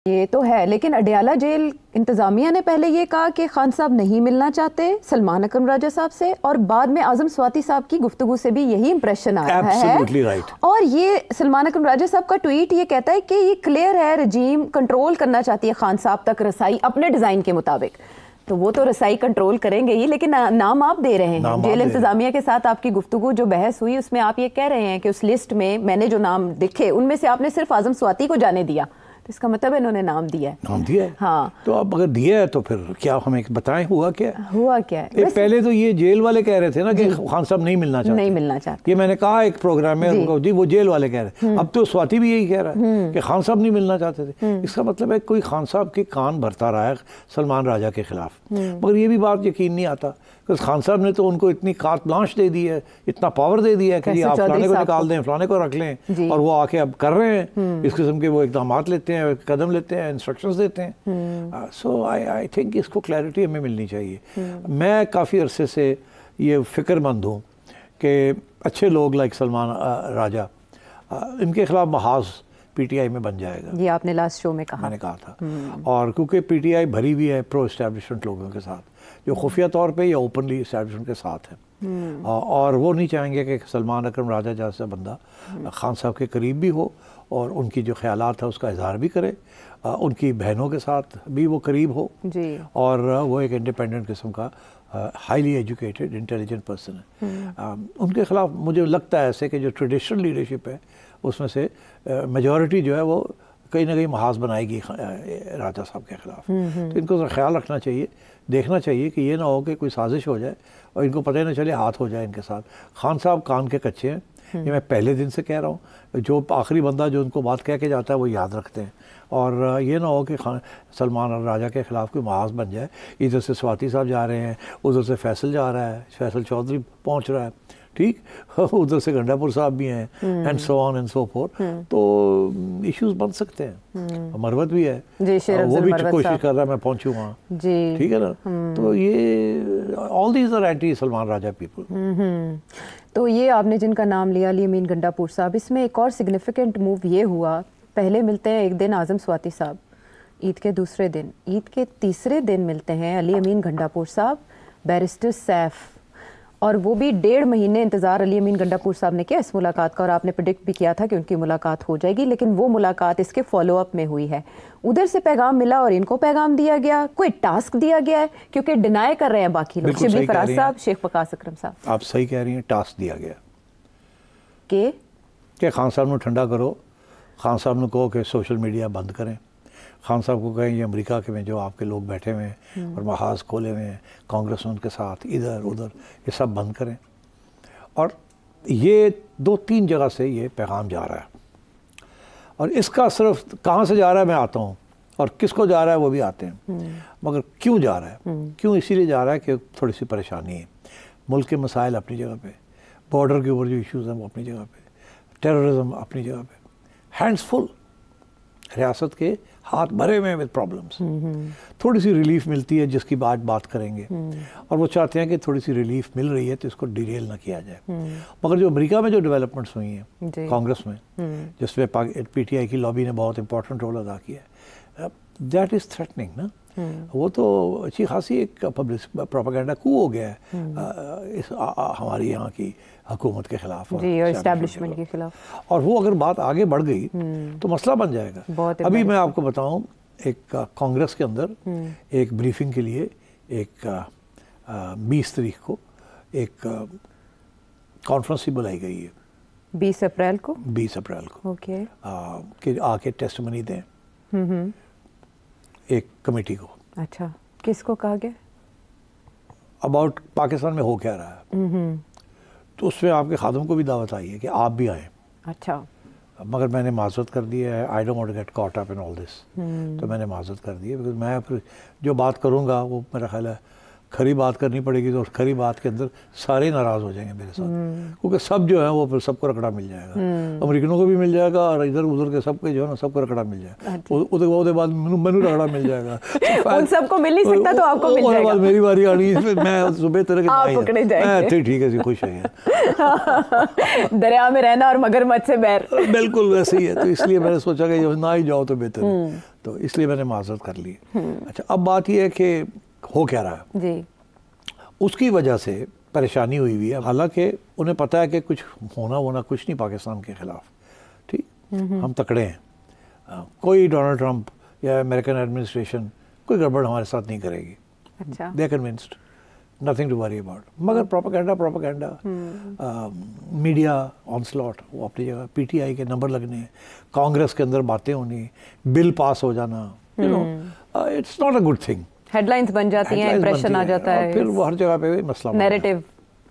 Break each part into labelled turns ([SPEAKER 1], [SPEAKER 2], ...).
[SPEAKER 1] ये तो है, लेकिन अडयाला जेल इंतजामिया ने पहले ये कहा कि खान साहब नहीं मिलना चाहते सलमान अकरम राजा साहब से, और बाद में आजम स्वाति साहब की गुफ्तगू से भी यही इंप्रेशन आ रहा है।
[SPEAKER 2] right.
[SPEAKER 1] और ये सलमान अकरम राजा साहब का ट्वीट ये कहता है कि ये क्लियर है, रजीम कंट्रोल करना चाहती है खान साहब तक रसाई अपने डिजाइन के मुताबिक। तो वो तो रसाई कंट्रोल करेंगे ही, लेकिन नाम आप दे रहे हैं। जेल इंतजामिया के साथ आपकी गुफ्तगू जो बहस हुई उसमें आप ये कह रहे हैं कि उस लिस्ट में मैंने जो नाम दिखे उनमें से आपने सिर्फ आजम स्वाति को जाने दिया, तो इसका मतलब इन्होंने नाम दिया है।
[SPEAKER 2] नाम दिया है,
[SPEAKER 1] हाँ।
[SPEAKER 2] तो अब अगर दिया है तो फिर क्या हमें बताएं हुआ क्या
[SPEAKER 1] है?
[SPEAKER 2] पहले तो ये जेल वाले कह रहे थे ना कि खान साहब नहीं मिलना चाहते। ये मैंने कहा एक प्रोग्राम में उनको, जी वो जेल वाले कह रहे हैं। अब तो स्वाति भी यही कह रहा है कि खान साहब नहीं मिलना चाहते थे। इसका मतलब है कोई खान साहब के कान भरता रहा है सलमान राजा के खिलाफ। मगर ये भी बात यकीन नहीं आता, खान साहब ने तो उनको इतनी कार्ट ब्लांच दे दी है, इतना पावर दे दिया है कि आप फलाने को निकाल दें, फलाने को रख लें, और वो आके अब कर रहे हैं इस किस्म के वो इकदाम लेते हैं, कदम लेते हैं, इंस्ट्रक्शंस देते हैं। सो आई थिंक इसको क्लैरिटी हमें मिलनी चाहिए। मैं काफ़ी अरसे से ये फ़िक्रमंद हूँ कि अच्छे लोग लाइक सलमान राजा, इनके खिलाफ महाज पीटीआई में बन जाएगा।
[SPEAKER 1] ये आपने लास्ट शो में कहा,
[SPEAKER 2] मैंने कहा था। और क्योंकि पीटीआई भरी हुई है प्रो एस्टैब्लिशमेंट लोगों के साथ जो खुफिया तौर पे या ओपनली एस्टैब्लिशमेंट के साथ है, और वो नहीं चाहेंगे कि सलमान अकरम राजा जैसा बंदा खान साहब के करीब भी हो और उनकी जो ख्यालात है उसका इजहार भी करे, उनकी बहनों के साथ भी वो करीब हो जी। और वो एक इंडिपेंडेंट किस्म का हाईली एजुकेटेड इंटेलिजेंट पर्सन है। उनके खिलाफ मुझे लगता है ऐसे कि जो ट्रेडिशनल लीडरशिप है उसमें से मेजॉरिटी जो है वो कहीं ना कहीं महाज बनाएगी राजा साहब के खिलाफ। तो इनको तो ख्याल रखना चाहिए, देखना चाहिए कि ये ना हो कि कोई साजिश हो जाए और इनको पता ही ना चले हाथ हो जाए इनके साथ। खान साहब कान के कच्चे हैं, ये मैं पहले दिन से कह रहा हूँ। जो आखिरी बंदा जो उनको बात कह के जाता है वो याद रखते हैं, और ये ना हो कि सलमान राजा के ख़िलाफ़ कोई महाज बन जाए। इधर से स्वाति साहब जा रहे हैं, उधर से फैसल जा रहा है, फैसल चौधरी पहुँच रहा है, ठीक, उधर से गंडापुर साहब भी हैं, and so on and so fourth. तो इश्यूज बन सकते हैं। मरवत भी है, वो भी कोशिश कर रहा है मैं पहुंचूं वहाँ, ठीक है ना। तो ये all these are anti Salman Raja people.
[SPEAKER 1] तो ये आपने जिनका नाम लिया अली अमीन गंडापुर साहब, इसमें एक और सिग्निफिकेंट मूव ये हुआ, पहले मिलते हैं एक दिन आजम स्वाति साहब ईद के दूसरे दिन, ईद के तीसरे दिन मिलते हैं अली अमीन गंडापुर साहब बैरिस्टर सैफ, और वो भी 1.5 महीने इंतज़ार अली अमीन गंडापुर साहब ने किया इस मुलाकात का, और आपने प्रेडिक्ट भी किया था कि उनकी मुलाकात हो जाएगी, लेकिन वो मुलाकात इसके फॉलोअप में हुई है। उधर से पैगाम मिला और इनको पैगाम दिया गया, कोई टास्क दिया गया है, क्योंकि डिनाई कर रहे हैं बाकी लोग, शिबली फराज साहब, शेख वकास अकरम साहब।
[SPEAKER 2] आप सही कह रही हैं, टास्क दिया गया
[SPEAKER 1] कि
[SPEAKER 2] खान साहब ने ठंडा करो, खान साहब ने कहो कि सोशल मीडिया बंद करें, खान साहब को कहें ये अमेरिका के में जो आपके लोग बैठे हुए हैं और महाज खोले हुए हैं कांग्रेस उनके साथ इधर उधर, ये सब बंद करें। और ये 2-3 जगह से ये पैगाम जा रहा है, और इसका सिर्फ कहाँ से जा रहा है मैं आता हूँ, और किसको जा रहा है वो भी आते हैं। मगर क्यों जा रहा है, क्यों इसीलिए जा रहा है कि थोड़ी सी परेशानी है, मुल्क के मसाइल अपनी जगह पे, बॉर्डर के ऊपर जो इश्यूज़ हैं वो अपनी जगह पे, टेररिज्म अपनी जगह पे, हैंड्स फुल, रियासत के हाथ भरे हुए विद प्रॉब्लम्स। थोड़ी सी रिलीफ मिलती है जिसकी बात करेंगे, और वो चाहते हैं कि थोड़ी सी रिलीफ मिल रही है तो इसको डिरेल ना किया जाए। मगर जो अमेरिका में जो डेवलपमेंट्स हुई हैं कांग्रेस में, जिसमें पीटीआई की लॉबी ने बहुत इंपॉर्टेंट रोल अदा किया है, दैट इज़ थ्रेटनिंग ना। वो तो अच्छी खासी एक प्रोपेगेंडा कू हो गया है इस हमारी यहाँ की हुकूमत के खिलाफ
[SPEAKER 1] और एस्टैब्लिशमेंट के खिलाफ,
[SPEAKER 2] और वो अगर बात आगे बढ़ गई तो मसला बन जाएगा। अभी मैं आपको बताऊं, एक कांग्रेस के अंदर एक ब्रीफिंग के लिए एक 20 तारीख को एक कॉन्फ्रेंस ही बुलाई गई है।
[SPEAKER 1] 20 अप्रैल को
[SPEAKER 2] ओके, कि आके टेस्टमनी दें एक कमेटी को।
[SPEAKER 1] अच्छा, किसको कहा गया?
[SPEAKER 2] अबाउट पाकिस्तान में हो क्या रहा है, तो उसमें आपके खादम को भी दावत आई है कि आप भी आएँ।
[SPEAKER 1] अच्छा,
[SPEAKER 2] मगर मैंने माजरत कर दी है, I don't want to get caught up in all this, तो मैंने माजरत कर दी है, बिकॉज मैं फिर जो बात करूँगा वो मेरा ख्याल है खरी बात करनी पड़ेगी तो उस खरी बात के अंदर सारे नाराज़ हो जाएंगे मेरे साथ, क्योंकि सब जो है वो फिर सबको रकड़ा मिल जाएगा, अमेरिकनों को भी मिल जाएगा और इधर उधर के सबके जो है ना सबको रकड़ा मिल जाएगा, उसके बाद मैनू रकड़ा मिल जाएगा।
[SPEAKER 1] उन सबको मिल नहीं सकता तो आपको मिल जाएगा।
[SPEAKER 2] बाद मेरी बारी आनी, मैं सुबह तरह के ठीक है, खुश है
[SPEAKER 1] दरिया में रहना और मगरमच्छ से बैर।
[SPEAKER 2] बिल्कुल वैसे ही है, तो इसलिए मैंने सोचा कि ना ही जाओ तो बेहतर है, तो इसलिए मैंने माजरत कर ली। अच्छा, अब बात यह है कि हो क्या रहा है जी, उसकी वजह से परेशानी हुई है। हालांकि उन्हें पता है कि कुछ होना कुछ नहीं पाकिस्तान के खिलाफ, ठीक, हम तकड़े हैं, कोई डोनाल्ड ट्रंप या अमेरिकन एडमिनिस्ट्रेशन कोई गड़बड़ हमारे साथ नहीं करेगी। अच्छा, they are convinced, nothing to worry about. मगर प्रोपेगेंडा मीडिया ऑनस्लॉट वो अपनी जगह, पीटीआई के नंबर लगने हैं, कांग्रेस के अंदर बातें होनी, बिल पास हो जाना, you know, it's not a good thing.
[SPEAKER 1] Headlines बन जाती हैं, इंप्रेशन आ जाता है,
[SPEAKER 2] फिर वो हर जगह पे मसला
[SPEAKER 1] नैरेटिव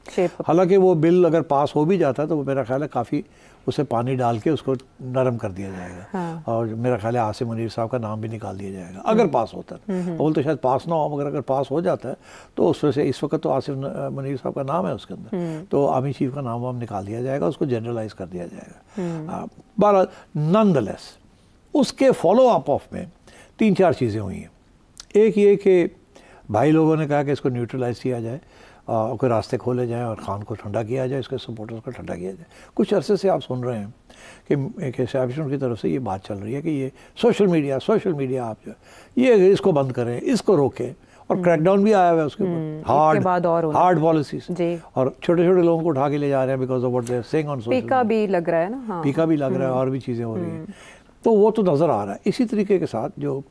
[SPEAKER 1] शेप।
[SPEAKER 2] हालांकि वो बिल अगर पास हो भी जाता है तो मेरा ख्याल है काफ़ी उसे पानी डाल के उसको नरम कर दिया जाएगा। हाँ। और मेरा ख्याल है आसिम मुनीर साहब का नाम भी निकाल दिया जाएगा अगर पास होता है। बोल तो शायद पास ना हो, मगर अगर पास हो जाता है तो उसमें से इस वक्त तो आसिम मुनीर साहब का नाम है उसके अंदर, तो आर्मी चीफ का नाम वाम निकाल दिया जाएगा, उसको जनरलाइज कर दिया जाएगा। बहरहाल नॉनदलेस उसके फॉलो अप ऑफ में 3-4 चीज़ें हुई हैं। एक ये कि भाई लोगों ने कहा कि इसको न्यूट्रलाइज किया जाए, कोई रास्ते खोले जाएं और खान को ठंडा किया जाए, इसके सपोर्टर्स को ठंडा किया जाए। कुछ अरसे से आप सुन रहे हैं कि एस्टैब्लिशमेंट की तरफ से ये बात चल रही है कि ये सोशल मीडिया आप जो ये इसको बंद करें, इसको रोकें, और क्रैकडाउन भी आया हुआ है उसके ऊपर, हार्ड पॉलिसीज, और छोटे छोटे लोगों को उठा के ले जा रहे हैं because of what they are saying on social.
[SPEAKER 1] पीका भी लग रहा है ना, हाँ, पीका
[SPEAKER 2] भी लग रहा है और भी चीज़ें हो रही हैं, तो वो तो नज़र आ रहा है। इसी तरीके के साथ जो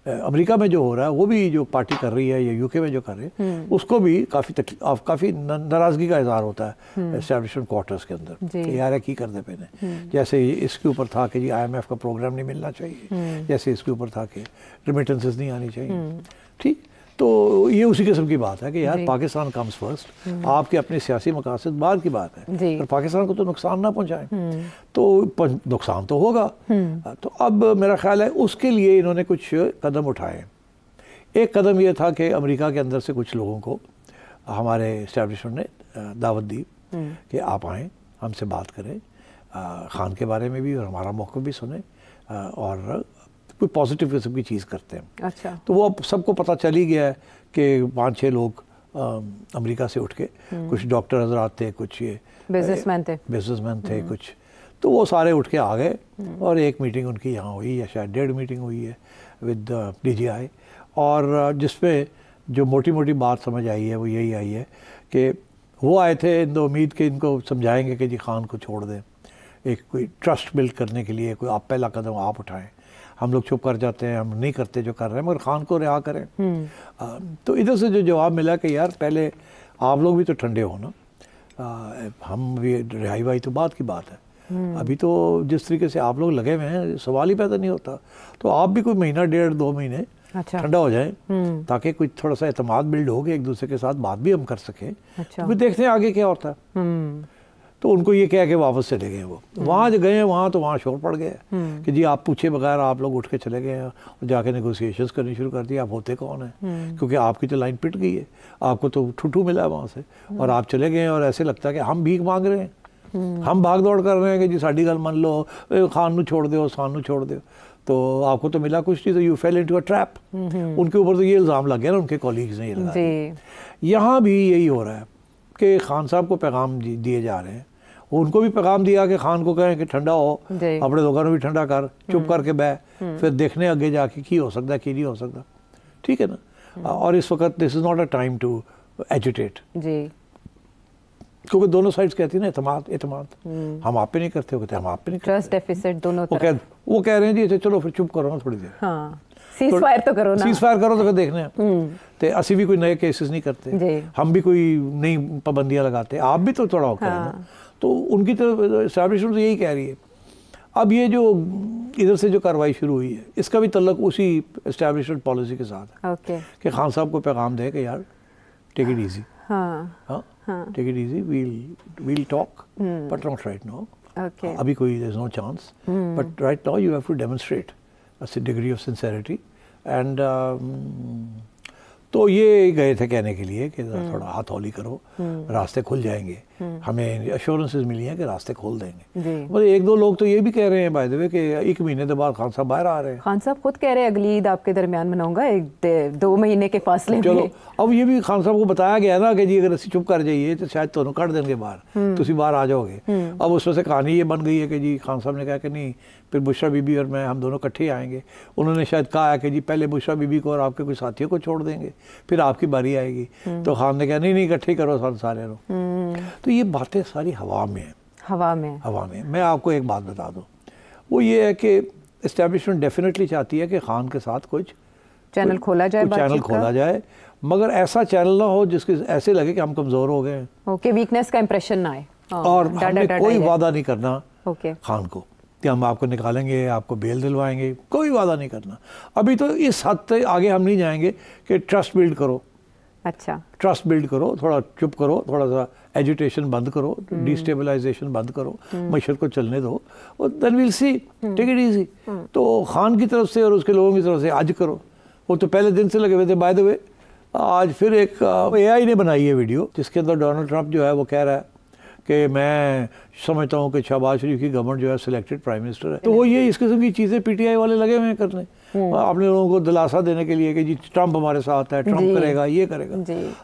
[SPEAKER 2] अमेरिका में जो हो रहा है, वो भी जो पार्टी कर रही है या यूके में जो कर रहे हैं, उसको भी काफ़ी नाराज़गी का इजहार होता है एस्टैब्लिशमेंट क्वार्टर्स के अंदर, यार की करते पे जैसे इसके ऊपर था कि जी IMF का प्रोग्राम नहीं मिलना चाहिए, जैसे इसके ऊपर था कि रिमिटेंसेस नहीं आनी चाहिए, ठीक। तो ये उसी किस्म की बात है कि यार पाकिस्तान कम्स फर्स्ट, आपके अपने सियासी मकासद बाद की बात है, पर पाकिस्तान को तो नुकसान ना पहुंचाएं, तो नुकसान तो होगा। तो अब मेरा ख्याल है उसके लिए इन्होंने कुछ कदम उठाए। एक कदम ये था कि अमेरिका के अंदर से कुछ लोगों को हमारे इस्टेब्लिशमेंट ने दावत दी कि आप आएँ, हमसे बात करें, खान के बारे में भी और हमारा मौक़िफ़ भी सुने, और कोई पॉजिटिव किस्म की चीज़ करते हैं। अच्छा। तो वो अब सबको पता चल ही गया है कि 5-6 लोग अमेरिका से उठ के, कुछ डॉक्टर हजरात थे, कुछ ये बिजनेसमैन थे कुछ, तो वो सारे उठ के आ गए और एक मीटिंग उनकी यहाँ हुई, या शायद 1.5 मीटिंग हुई है विद DGI, और जिसमें जो मोटी मोटी बात समझ आई है वो यही आई है कि वो आए थे इन उम्मीद के इनको समझाएंगे कि जी खान को छोड़ दें, एक कोई ट्रस्ट बिल्ड करने के लिए कोई आप पहला कदम आप उठाएं, हम लोग चुप कर जाते हैं, हम नहीं करते जो कर रहे हैं, मगर खान को रिहा करें। तो इधर से जो जवाब मिला कि यार पहले आप लोग भी तो ठंडे हो ना, हम भी रिहाई वाई तो बात की बात है, अभी तो जिस तरीके से आप लोग लगे हुए हैं सवाल ही पैदा नहीं होता, तो आप भी कोई महीना 1.5-2 महीने ठंडा हो जाए, ताकि कुछ थोड़ा सा एतमाद बिल्ड हो गया, एक दूसरे के साथ बात भी हम कर सकें। तो फिर देखते हैं आगे क्या होता है। तो उनको ये कह के वापस चले गए। वो वहाँ जो गए वहाँ तो वहाँ शोर पड़ गया कि जी आप पूछे बगैर आप लोग उठ के चले गए हैं और जाके नेगोशिएशंस करनी शुरू कर दी, आप होते कौन हैं, क्योंकि आपकी तो लाइन पिट गई है, आपको तो ठुठू मिला है वहाँ से, और आप चले गए और ऐसे लगता है कि हम भीख मांग रहे हैं, हम भाग दौड़ कर रहे हैं कि जी साड़ी गल मान लो, खान नू छोड़ दो, खान नू छोड़ दो, तो आपको तो मिला कुछ नहीं, तो you fail into a trap. उनके ऊपर तो ये इल्ज़ाम लग गया ना, उनके कॉलीग्स ने ये लगा। यहाँ भी यही हो रहा है कि खान साहब को पैगाम दिए जा रहे हैं, उनको भी पैगाम दिया कि खान को कहें कि ठंडा हो, अपने लोगों को भी ठंडा कर, चुप करके बह, फिर देखने आगे जाके की हो सकता है की नहीं हो सकता, ठीक है ना। और इस वक्त this is not a time to agitate, क्योंकि दोनों साइड्स कहती है ना एतमाद हम आप पे नहीं करते, कहते हम आप पे नहीं करते,
[SPEAKER 1] ट्रस्ट डेफिसिट दोनों तरफ।
[SPEAKER 2] वो कह रहे हैं जी चलो फिर चुप करो ना थोड़ी देर,
[SPEAKER 1] सीज़फायर तो करो ना,
[SPEAKER 2] सीज़फायर करो तो फिर देखने तो असी भी कोई नए केसेस नहीं करते, हम भी कोई नई पाबंदियां लगाते, आप भी तो थोड़ा करें ना। तो उनकी तो एस्टैब्लिशमेंट तो यही कह रही है। अब ये जो इधर से जो कार्रवाई शुरू हुई है, इसका भी तल्लक उसी एस्टैब्लिशमेंट पॉलिसी के साथ है कि खान साहब को पैगाम दे कि यार take it easy, take it easy, we'll talk but not right now, अभी कोई there is no chance, but right now you have to demonstrate a degree of sincerity, and तो ये गए थे कहने के लिए कि थोड़ा हथौली करो, रास्ते खुल जाएंगे, हमें अश्योरेंसेस मिली हैं कि रास्ते खोल देंगे। मतलब एक दो लोग तो ये भी कह रहे हैं बाय द वे कि 1 महीने के बाद खान साहब बाहर आ रहे हैं।
[SPEAKER 1] खान साहब खुद कह रहे हैं अगली ईद आपके दरमियान मनाऊंगा, 2 महीने के फासले में।
[SPEAKER 2] चलो अब ये भी खान साहब को बताया गया ना कि जी अगर असं चुप कर जाइए तो शायद ਤੁਹਾਨੂੰ ਕੱਢ देंगे बाहर, तुसी बाहर आ जाओगे। अब उसमें से कहानी ये बन गई है कि जी खान साहब ने कहा कि नहीं, फिर बुशरा बीबी और मैं हम दोनों इकट्ठे आएंगे। उन्होंने शायद कहा है कि जी पहले बुशरा बीबी को और आपके कुछ साथियों को छोड़ देंगे, फिर आपकी बारी आएगी। तो खान ने कहा नहीं इकट्ठे करो सारे लोग। तो ये बातें सारी हवा में है, हवा में। मैं आपको एक बात बता दूं, वो ये है कि एस्टेब्लिशमेंट डेफिनेटली चाहती है कि खान के साथ कुछ
[SPEAKER 1] चैनल खोला जाए, मगर ऐसा चैनल ना हो जिसके ऐसे लगे कि हम कमज़ोर हो गए, ओके, वीकनेस का इंप्रेशन ना आए। और हमने कोई वादा नहीं करना खान को कि हम आपको निकालेंगे, आपको बेल दिलवाएंगे, कोई वादा नहीं करना। अभी तो इस हद तक आगे हम नहीं जाएंगे कि ट्रस्ट बिल्ड करो। अच्छा, ट्रस्ट बिल्ड करो, थोड़ा चुप करो, थोड़ा सा एजुटेशन बंद करो, डिस्टेबलाइजेशन बंद करो, मशर को चलने दो, और then we'll see, take it easy. तो खान की तरफ से और उसके लोगों की तरफ से आज करो। वो तो पहले दिन से लगे हुए थे। बाय द वे आज फिर एक AI ने बनाई है वीडियो जिसके अंदर डोनाल्ड ट्रंप जो है वो कह रहा है कि मैं समझता हूँ कि शहबाज शरीफ की गवर्नमेंट जो है सिलेक्टेड प्राइम मिनिस्टर है। तो वो ये इस किस्म की चीज़ें PTI वाले लगे हुए हैं करने, अपने लोगों को दिलासा देने के लिए कि जी ट्रंप हमारे साथ है, ट्रंप करेगा, ये करेगा।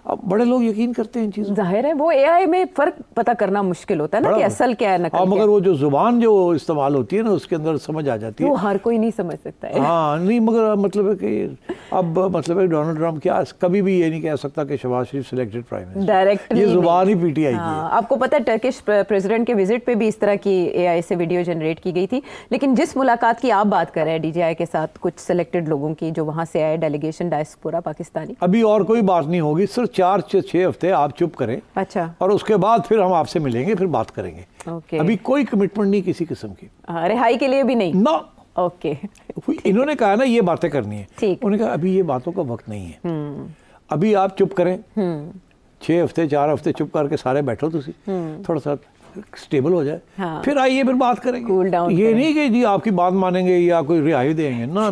[SPEAKER 1] अब बड़े लोग यकीन करते हैं इन चीज़ों। जाहिर है वो AI में फ़र्क पता करना मुश्किल होता है ना कि असल क्या है नकल क्या।
[SPEAKER 2] मगर वो जो जुबान जो इस्तेमाल होती है ना उसके अंदर समझ आ जाती है।
[SPEAKER 1] वो हर कोई नहीं समझ सकता है।
[SPEAKER 2] हाँ नहीं, मगर मतलब है कि अब मतलब है डोनाल्ड ट्रंप क्या कभी भी ये नहीं कह सकता कि शहबाज शरीफ सिलेक्टेड प्राइम मिनिस्टर, डायरेक्टली ये जुबान ही PTI की है।
[SPEAKER 1] आपको पता है टर्किश प्रेसिडेंट के विजिट पे भी इस तरह की AI से वीडियो जनरेट की गई थी। लेकिन जिस मुलाकात की आप बात कर रहे हैं DJI के साथ कुछ सिलेक्टेड लोगों की जो वहां से आए, डेलीगेशन डायस्पोरा पाकिस्तानी,
[SPEAKER 2] अभी और कोई बात नहीं होगी, सिर्फ 4-6 हफ्ते आप चुप करें। अच्छा, और उसके बाद फिर हम आपसे मिलेंगे, फिर बात करेंगे। ओके, अभी कोई कमिटमेंट नहीं किसी किस्म की,
[SPEAKER 1] रिहाई के लिए भी नहीं
[SPEAKER 2] ना।
[SPEAKER 1] ओके,
[SPEAKER 2] इन्होंने कहा ना ये बातें करनी है, उन्होंने कहा अभी ये बातों का वक्त नहीं है, अभी आप चुप करें। 6 हफ्ते 4 हफ्ते चुप करके सारे बैठो, तुसी थोड़ा सा स्टेबल हो जाए। हाँ। फिर आइए फिर बात करेंगे, कूल डाउन ये नहीं कि जी आपकी बात मानेंगे या कोई रिहाई देंगे ना।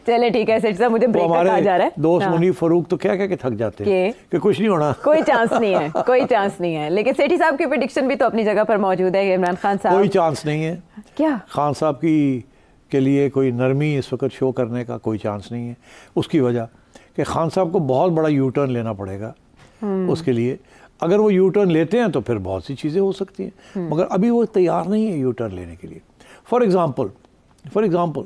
[SPEAKER 1] चले ठीक है सेठ साहब, मुझे ब्रेक आ जा रहा है।
[SPEAKER 2] दोस्त मुनीफ फारूक तो क्या के थक जाते हैं कि कुछ नहीं होना,
[SPEAKER 1] कोई चांस नहीं है, कोई चांस नहीं है। लेकिन सेठी साहब की प्रेडिक्शन भी तो अपनी जगह पर मौजूद है। इमरान खान साहब,
[SPEAKER 2] कोई चांस नहीं है। क्या खान साहब के लिए कोई नरमी इस वक्त शो करने का कोई चांस नहीं है। उसकी वजह कि खान साहब को बहुत बड़ा यू टर्न लेना पड़ेगा। उसके लिए अगर वो यू टर्न लेते हैं तो फिर बहुत सी चीज़ें हो सकती हैं, मगर अभी वो तैयार नहीं है यू टर्न लेने के लिए। फॉर एग्ज़ाम्पल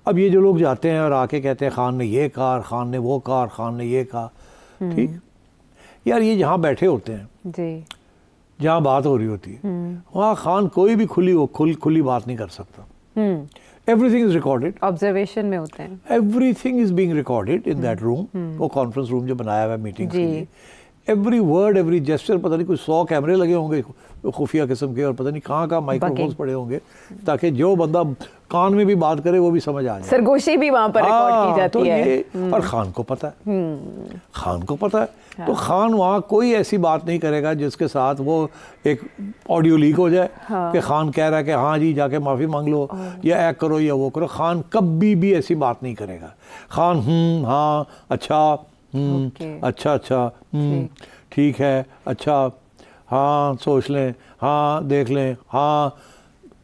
[SPEAKER 2] अब ये जो लोग जाते हैं और आके कहते हैं खान ने ये कहा, खान ने वो कहा, खान ने ये कहा, ठीक यार, ये जहाँ बैठे होते हैं जी, जहाँ बात हो रही होती है, वहाँ खान कोई भी खुली बात नहीं कर सकता। एवरीथिंग इज रिकॉर्डेड,
[SPEAKER 1] ऑब्जर्वेशन में होते हैं,
[SPEAKER 2] everything is being recorded in that room. वो कॉन्फ्रेंस रूम जो बनाया हुआ है मीटिंग के लिए, एवरी वर्ड एवरी जेस्चर, पता नहीं कुछ 100 कैमरे लगे होंगे खुफिया किस्म के, और पता नहीं कहाँ माइक्रोफोन्स पड़े होंगे, ताकि जो बंदा कान में भी बात करे वो भी समझ आ जाए।
[SPEAKER 1] सरगोशी भी वहाँ पर रिकॉर्ड की जाती है।
[SPEAKER 2] और खान को पता है, खान को पता है। तो खान वहाँ कोई ऐसी बात नहीं करेगा जिसके साथ वो एक ऑडियो लीक हो जाए कि खान कह रहा है कि हाँ जी जाके माफ़ी मांग लो या ऐक करो या वो करो। खान कभी भी ऐसी बात नहीं करेगा। खान हाँ अच्छा अच्छा ठीक है, अच्छा हाँ सोच लें, हाँ देख लें, हाँ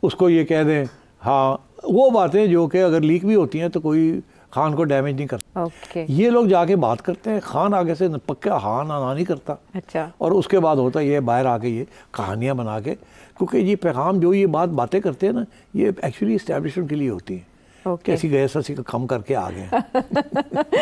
[SPEAKER 2] उसको ये कह दें, हाँ वो बातें जो कि अगर लीक भी होती हैं तो कोई खान को डैमेज नहीं करता। ये लोग जाके बात करते हैं, खान आगे से पक्का हाँ ना नहीं करता। अच्छा, और उसके बाद होता है ये बाहर आके ये कहानियाँ बना के, क्योंकि ये पैगाम जो ये बातें करते हैं ना, ये एक्चुअली इस्टेब्लिशमेंट के लिए होती हैं। कैसी गए ससी का कम करके आ गए।